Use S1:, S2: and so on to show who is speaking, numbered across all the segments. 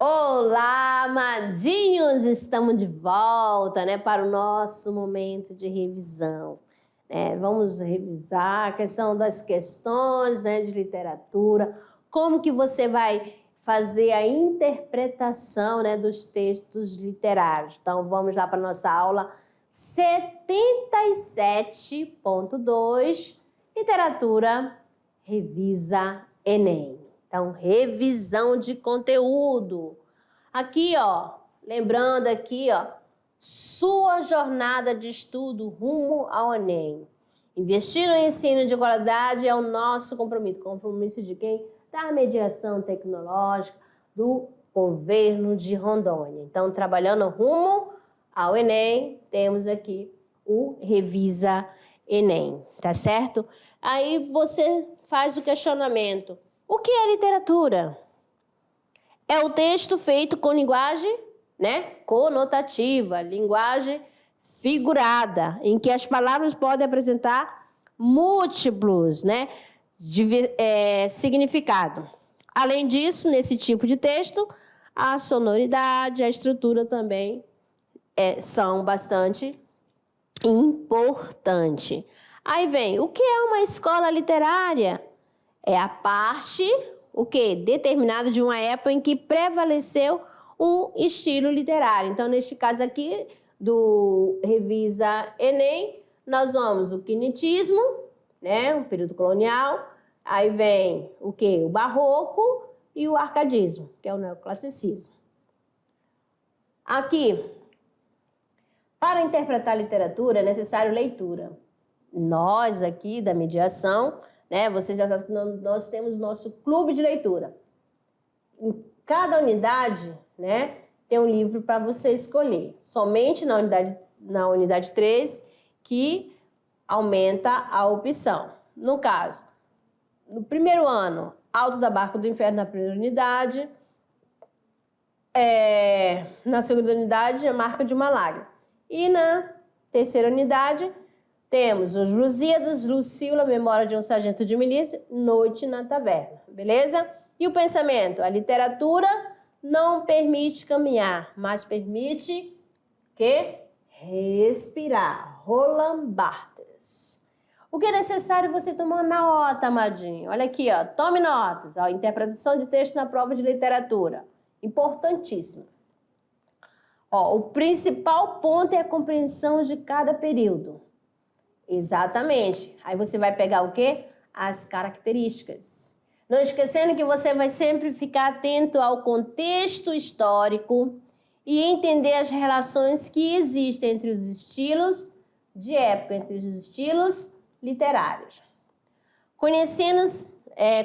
S1: Olá, amadinhos! Estamos de volta, para o nosso momento de revisão. Vamos revisar a questão das questões, de literatura, como que você vai fazer a interpretação, dos textos literários. Então, vamos lá para a nossa aula 77.2, Literatura Revisa Enem. Então, revisão de conteúdo. Aqui, lembrando aqui, sua jornada de estudo rumo ao Enem. Investir no ensino de qualidade é o nosso compromisso. Compromisso de quem? Da mediação tecnológica do governo de Rondônia. Então, trabalhando rumo ao Enem, temos aqui o Revisa Enem, tá certo? Aí você faz o questionamento. O que é literatura? É o texto feito com linguagem, conotativa, linguagem figurada, em que as palavras podem apresentar múltiplos, significado. Além disso, nesse tipo de texto, a sonoridade, a estrutura também são bastante importantes. Aí vem, o que é uma escola literária? É a parte, determinada de uma época em que prevaleceu um estilo literário. Então, neste caso aqui, do Revisa Enem, nós vamos o quinitismo, um período colonial. Aí vem o barroco e o arcadismo, que é o neoclassicismo. Aqui, para interpretar a literatura, é necessário leitura. Nós aqui da mediação, você já sabe que nós temos nosso clube de leitura. Em cada unidade, tem um livro para você escolher. Somente na unidade 3 que aumenta a opção. No caso, no primeiro ano, Alto da Barca do Inferno na primeira unidade. Na segunda unidade, A Marca de uma Lágrima. E na terceira unidade, temos os Lusíadas, Lucila, Memória de um Sargento de Milícia, Noite na Taverna, beleza? E o pensamento? A literatura não permite caminhar, mas permite respirar. Roland Barthes. O que é necessário você tomar nota, amadinho? Olha aqui, tome notas. Interpretação de texto na prova de literatura. Importantíssimo. O principal ponto é a compreensão de cada período. Exatamente. Aí você vai pegar o quê? As características. Não esquecendo que você vai sempre ficar atento ao contexto histórico e entender as relações que existem entre os estilos de época, entre os estilos literários.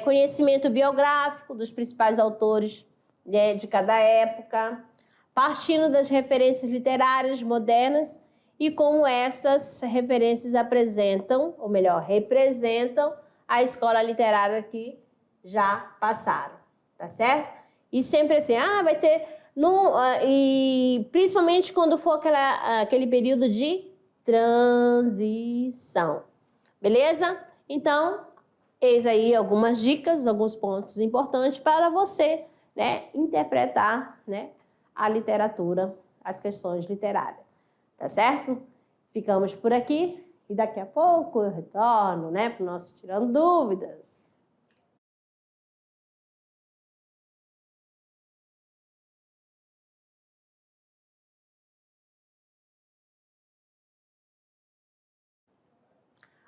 S1: Conhecimento biográfico dos principais autores de cada época, partindo das referências literárias modernas e como estas referências apresentam, ou melhor, representam a escola literária que já passaram, tá certo? E sempre assim, vai ter, e principalmente quando for aquele período de transição, beleza? Então, eis aí algumas dicas, alguns pontos importantes para você, interpretar, a literatura, as questões literárias. Tá certo? Ficamos por aqui e daqui a pouco eu retorno, para o nosso Tirando Dúvidas.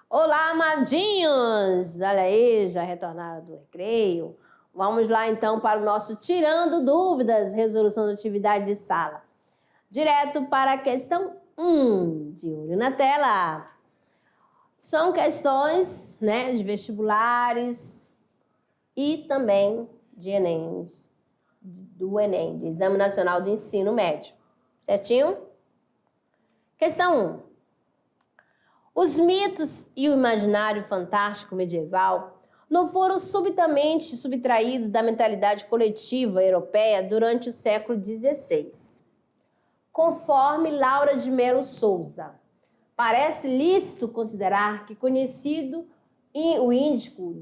S1: Olá, amadinhos! Olha aí, já retornaram do recreio. Vamos lá então para o nosso Tirando Dúvidas, resolução de atividade de sala. Direto para a questão 1, de olho na tela. São questões, de vestibulares e também de Enem, do Enem, do Exame Nacional do Ensino Médio. Certinho? Questão 1. Os mitos e o imaginário fantástico medieval não foram subitamente subtraídos da mentalidade coletiva europeia durante o século XVI. Conforme Laura de Melo Souza, parece lícito considerar que conhecido o índico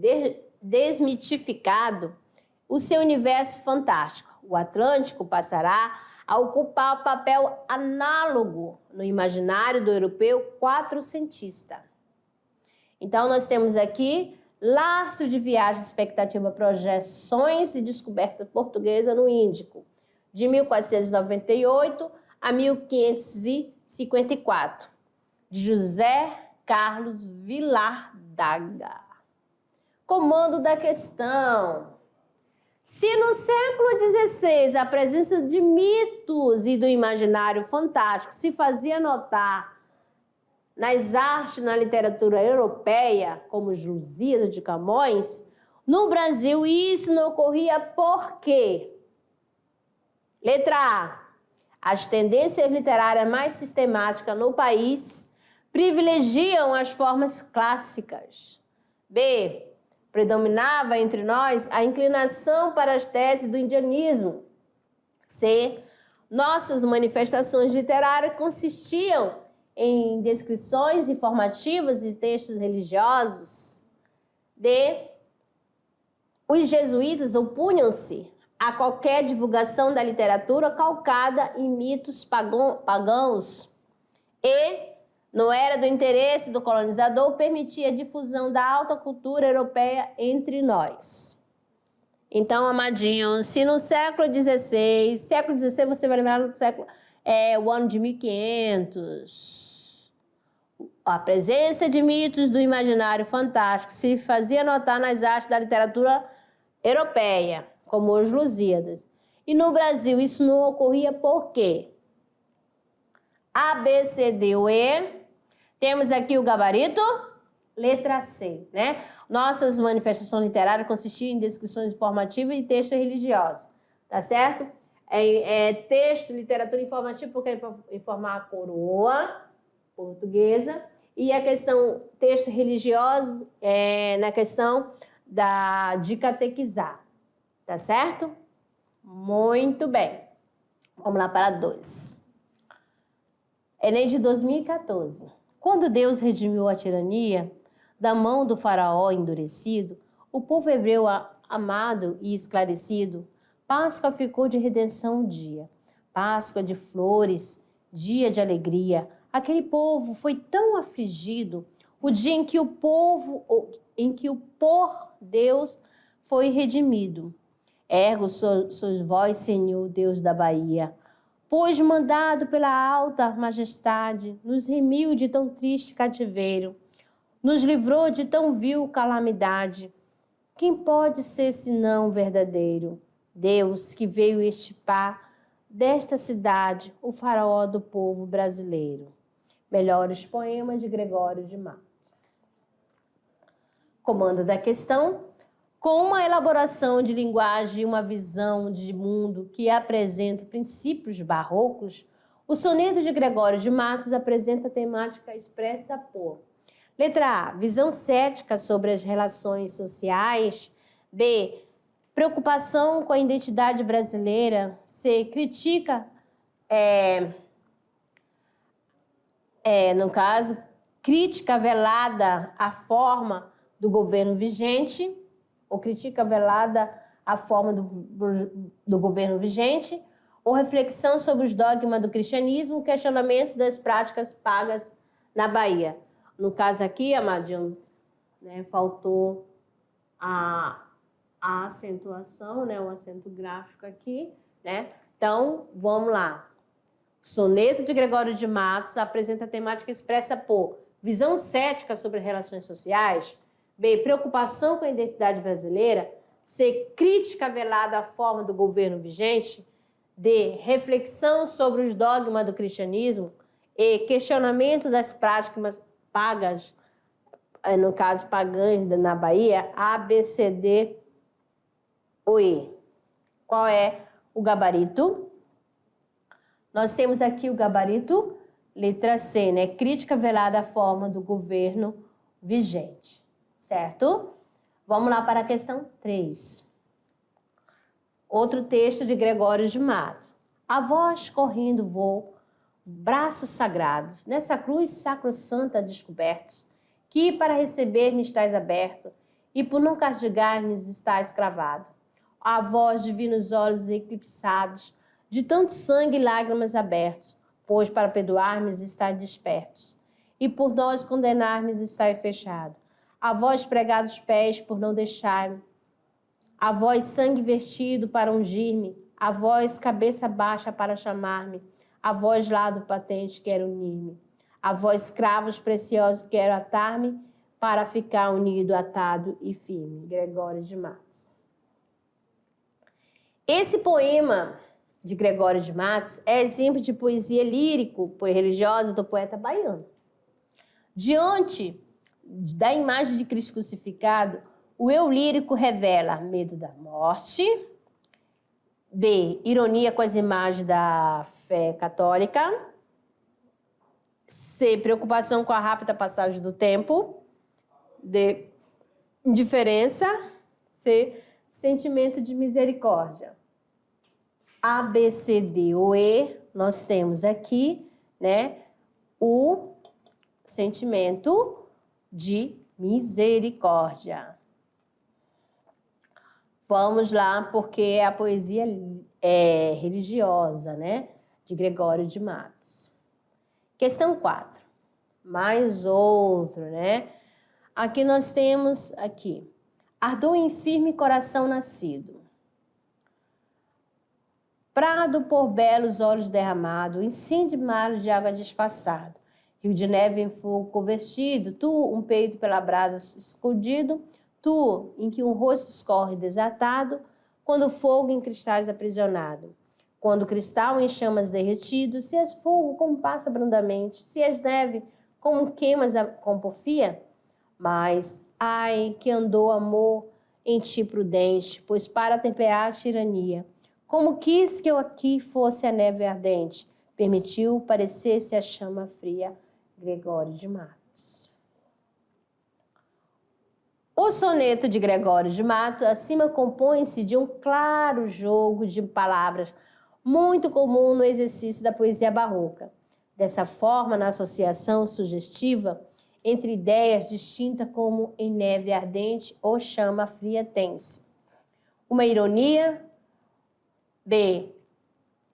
S1: desmitificado o seu universo fantástico, O Atlântico passará a ocupar o papel análogo no imaginário do europeu quatrocentista. Então, nós temos aqui lastro de viagem, expectativa, projeções e descoberta portuguesa no Índico, de 1498 a 1554, de José Carlos Vilar d'Aga. Comando da questão. Se no século XVI a presença de mitos e do imaginário fantástico se fazia notar nas artes e na literatura europeia, como os Lusíadas de Camões, no Brasil isso não ocorria por quê? Letra A. As tendências literárias mais sistemáticas no país privilegiam as formas clássicas. B. Predominava entre nós a inclinação para as teses do indianismo. C. Nossas manifestações literárias consistiam em descrições informativas e textos religiosos. D. Os jesuítas opunham-se a qualquer divulgação da literatura calcada em mitos pagãos. E não era do interesse do colonizador permitir a difusão da alta cultura europeia entre nós. Então, amadinhos, se no século XVI você vai lembrar do século, o ano de 1500, a presença de mitos do imaginário fantástico se fazia notar nas artes da literatura europeia, como os Lusíadas. E no Brasil isso não ocorria por quê? A, B, C, D ou E. Temos aqui o gabarito, letra C, né? Nossas manifestações literárias consistiam em descrições informativas e textos religiosos, tá certo? Texto, literatura informativa, porque é para informar a coroa portuguesa, e a questão texto religioso na questão de catequizar, tá certo? Muito bem. Vamos lá para 2. Enem de 2014. Quando Deus redimiu a tirania da mão do faraó endurecido, o povo hebreu amado e esclarecido, Páscoa ficou de redenção um dia. Páscoa de flores, dia de alegria. Aquele povo foi tão afligido o dia em que o por Deus foi redimido. Ergo sois vós, Senhor, Deus da Bahia, pois mandado pela alta majestade, nos remiu de tão triste cativeiro, nos livrou de tão vil calamidade. Quem pode ser senão verdadeiro? Deus que veio extirpar desta cidade o faraó do povo brasileiro. Melhores poemas de Gregório de Matos. Comando da questão. Com uma elaboração de linguagem e uma visão de mundo que apresenta princípios barrocos, o soneto de Gregório de Matos apresenta a temática expressa por: letra A, visão cética sobre as relações sociais. B, preocupação com a identidade brasileira. C, critica, no caso, crítica velada à forma do governo vigente, ou critica velada a forma do governo vigente, ou reflexão sobre os dogmas do cristianismo, questionamento das práticas pagas na Bahia. No caso aqui, amadinho, né, faltou a acentuação, né, o acento gráfico aqui, né? Então, vamos lá. O soneto de Gregório de Matos apresenta a temática expressa por visão cética sobre relações sociais. B, preocupação com a identidade brasileira. C, crítica velada à forma do governo vigente. D, reflexão sobre os dogmas do cristianismo. E, questionamento das práticas pagas, no caso pagãs na Bahia. A, B, C, D ou E. Qual é o gabarito? Nós temos aqui o gabarito, letra C, né? Crítica velada à forma do governo vigente. Certo? Vamos lá para a questão 3. Outro texto de Gregório de Matos. A vós correndo vou, braços sagrados, nessa cruz sacrossanta descobertos, que para receber-me estáis aberto, e por não castigar-me estáis cravado. A vós, divinos olhos eclipsados, de tanto sangue e lágrimas abertos, pois para perdoar-me estáis despertos, e por nós condenar-me estáis fechado. A vós, pregados pés, por não deixar-me, a vós, sangue vestido para ungir-me, a vós, cabeça baixa para chamar-me, a vós, lado patente, quero unir-me, a vós, cravos preciosos, quero atar-me, para ficar unido, atado e firme. Gregório de Matos. Esse poema de Gregório de Matos é exemplo de poesia lírico religiosa do poeta baiano. Diante da imagem de Cristo crucificado, o eu lírico revela medo da morte, B, ironia com as imagens da fé católica, C, preocupação com a rápida passagem do tempo, D, indiferença, C, sentimento de misericórdia. A, B, C, D ou E, nós temos aqui, né, o sentimento de misericórdia. Vamos lá, porque a poesia é religiosa, né, de Gregório de Matos. Questão 4. Mais outro, né? Aqui nós temos, ardor em firme coração nascido. Prado por belos olhos derramado, incêndio mar de água disfarçado. Rio de neve em fogo convertido, tu, um peito pela brasa escondido, tu, em que um rosto escorre desatado, quando o fogo em cristais aprisionado. Quando o cristal em chamas derretido, se és fogo, como passa brandamente, se és neve, como queimas com porfia. Mas, ai, que andou amor em ti prudente, pois para temperar a tirania, como quis que eu aqui fosse a neve ardente, permitiu parecer-se a chama fria. Gregório de Matos. O soneto de Gregório de Matos, acima, compõe-se de um claro jogo de palavras muito comum no exercício da poesia barroca. Dessa forma, na associação sugestiva entre ideias distintas como em neve ardente ou chama fria tense. Uma ironia, B,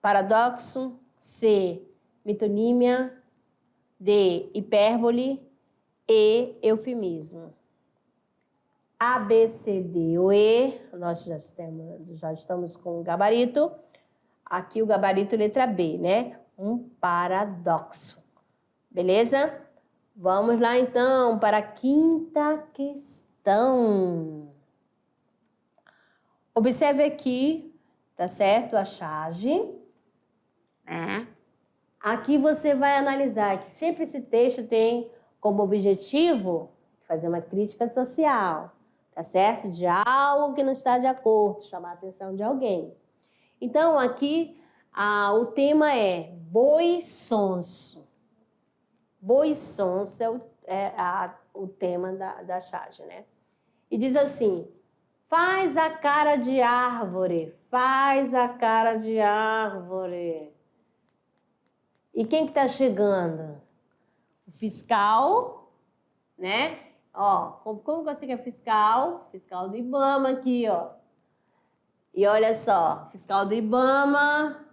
S1: paradoxo, C, metonímia, D, hipérbole, E, eufemismo. A, B, C, D ou E, nós já estamos com o gabarito. Aqui o gabarito letra B, né? Um paradoxo. Beleza? Vamos lá, então, para a quinta questão. Observe aqui, tá certo? A charge. Aqui você vai analisar que sempre esse texto tem como objetivo fazer uma crítica social, tá certo? De algo que não está de acordo, chamar a atenção de alguém. Então, aqui, o tema é boi sonso. Boi sonso é o tema da charge, né? E diz assim, faz a cara de árvore, faz a cara de árvore. E quem que tá chegando? O fiscal, né? Ó, como você que é fiscal? Fiscal do IBAMA aqui, ó. E olha só, fiscal do IBAMA,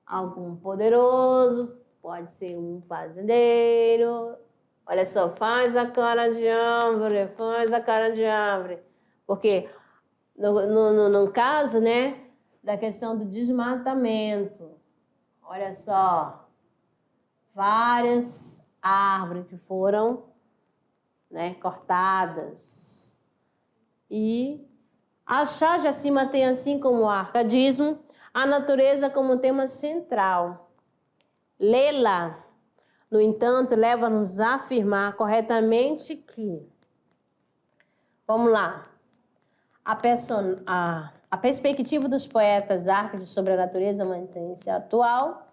S1: algum poderoso, pode ser um fazendeiro. Olha só, faz a cara de árvore, faz a cara de árvore. Porque no caso, né, da questão do desmatamento, olha só, várias árvores que foram, né, cortadas. E a charge acima tem assim como o arcadismo, a natureza como tema central. Lê-la, no entanto, leva-nos a afirmar corretamente que, vamos lá, a perspectiva dos poetas Arcade sobre a natureza mantém-se atual.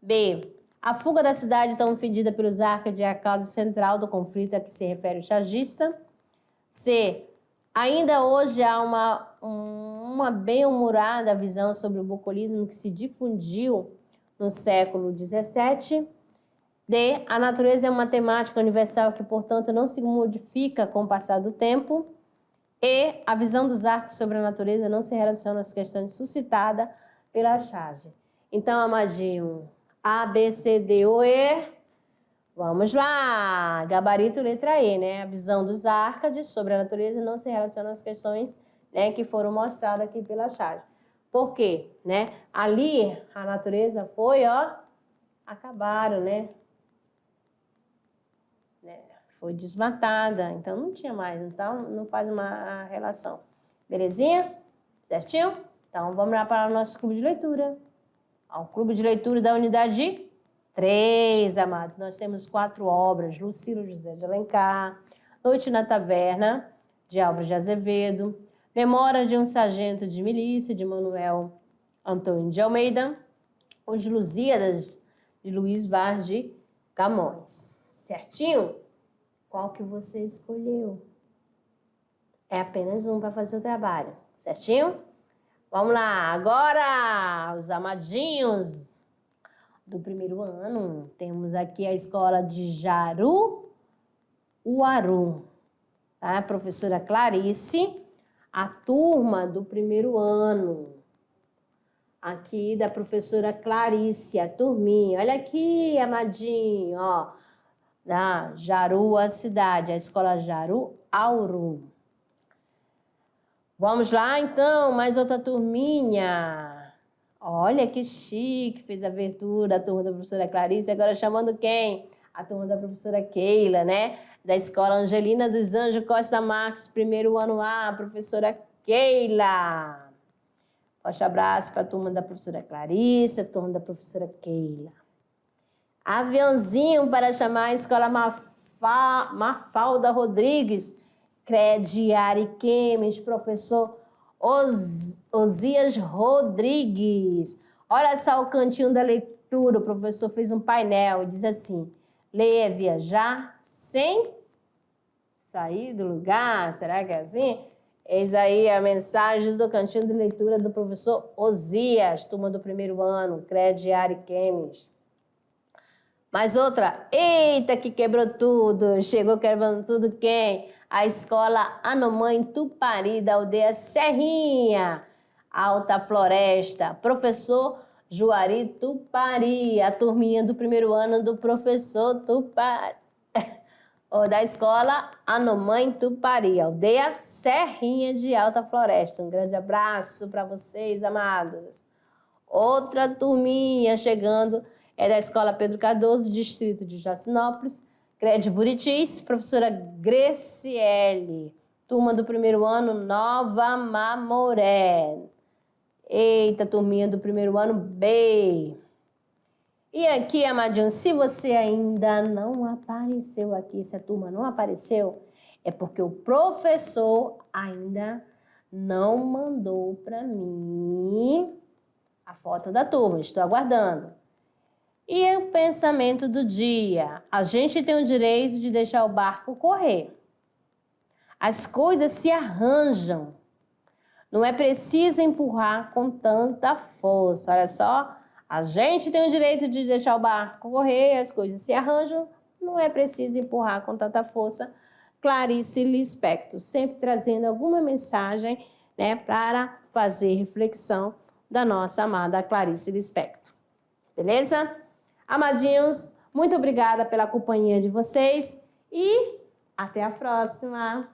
S1: B, a fuga da cidade tão fedida pelos Arcade é a causa central do conflito a que se refere o chargista. C, ainda hoje há uma bem-humorada visão sobre o bucolismo que se difundiu no século XVII. D, a natureza é uma temática universal que, portanto, não se modifica com o passar do tempo. E a visão dos arcos sobre a natureza não se relaciona às questões suscitadas pela charge. Então, amadinho, A, B, C, D ou E. Vamos lá. Gabarito letra E, né? A visão dos Árcades sobre a natureza não se relaciona às questões, né, que foram mostradas aqui pela charge. Por quê? Né? Ali, a natureza foi, ó, acabaram, né? Foi desmatada, então não tinha mais, então não faz uma relação. Belezinha? Certinho? Então vamos lá para o nosso clube de leitura. O clube de leitura da unidade 3, amado. Nós temos 4 obras: Lucílio José de Alencar, Noite na Taverna, de Álvares de Azevedo, Memórias de um Sargento de Milícia, de Manuel Antônio de Almeida, Os Lusíadas, de Luiz Vaz de Camões. Certinho? Qual que você escolheu? É apenas um para fazer o trabalho, certinho? Vamos lá, agora os amadinhos do primeiro ano. Temos aqui a escola de Jaruuaru, tá? Professora Clarice, a turma do primeiro ano. Aqui da professora Clarice, a turminha. Olha aqui, amadinho, ó. Da Jaru, a cidade, a escola Jaruaru. Vamos lá, então, mais outra turminha. Olha que chique, fez a abertura, a turma da professora Clarice. Agora chamando quem? A turma da professora Keila, né? Da escola Angelina dos Anjos Costa Marques, primeiro ano A, professora Keila. Forte abraço para a turma da professora Clarice, a turma da professora Keila. Aviãozinho para chamar a escola Mafalda Rodrigues, Crede Ariquemes, professor Osias Rodrigues. Olha só o cantinho da leitura, o professor fez um painel e diz assim: ler é viajar sem sair do lugar. Será que é assim? Eis aí a mensagem do cantinho de leitura do professor Osias, turma do primeiro ano, Crede Ariquemes. Mais outra, eita, que quebrou tudo, chegou quebrando tudo quem? A escola Anomã Tupari, da aldeia Serrinha, Alta Floresta, professor Juari Tupari, a turminha do primeiro ano do professor Tupari, da escola Anomã Tupari, aldeia Serrinha de Alta Floresta. Um grande abraço para vocês, amados. Outra turminha chegando é da Escola Pedro Cardoso, distrito de Jacinópolis, Crede Buritis, professora Greciele, turma do primeiro ano, Nova Mamoré. Eita, turminha do primeiro ano B. E aqui, amadinho, se você ainda não apareceu aqui, se a turma não apareceu, é porque o professor ainda não mandou para mim a foto da turma. Estou aguardando. E o pensamento do dia: a gente tem o direito de deixar o barco correr. As coisas se arranjam. Não é preciso empurrar com tanta força. Olha só, a gente tem o direito de deixar o barco correr, as coisas se arranjam. Não é preciso empurrar com tanta força. Clarice Lispector, sempre trazendo alguma mensagem, né, para fazer reflexão da nossa amada Clarice Lispector. Beleza? Amadinhos, muito obrigada pela companhia de vocês e até a próxima!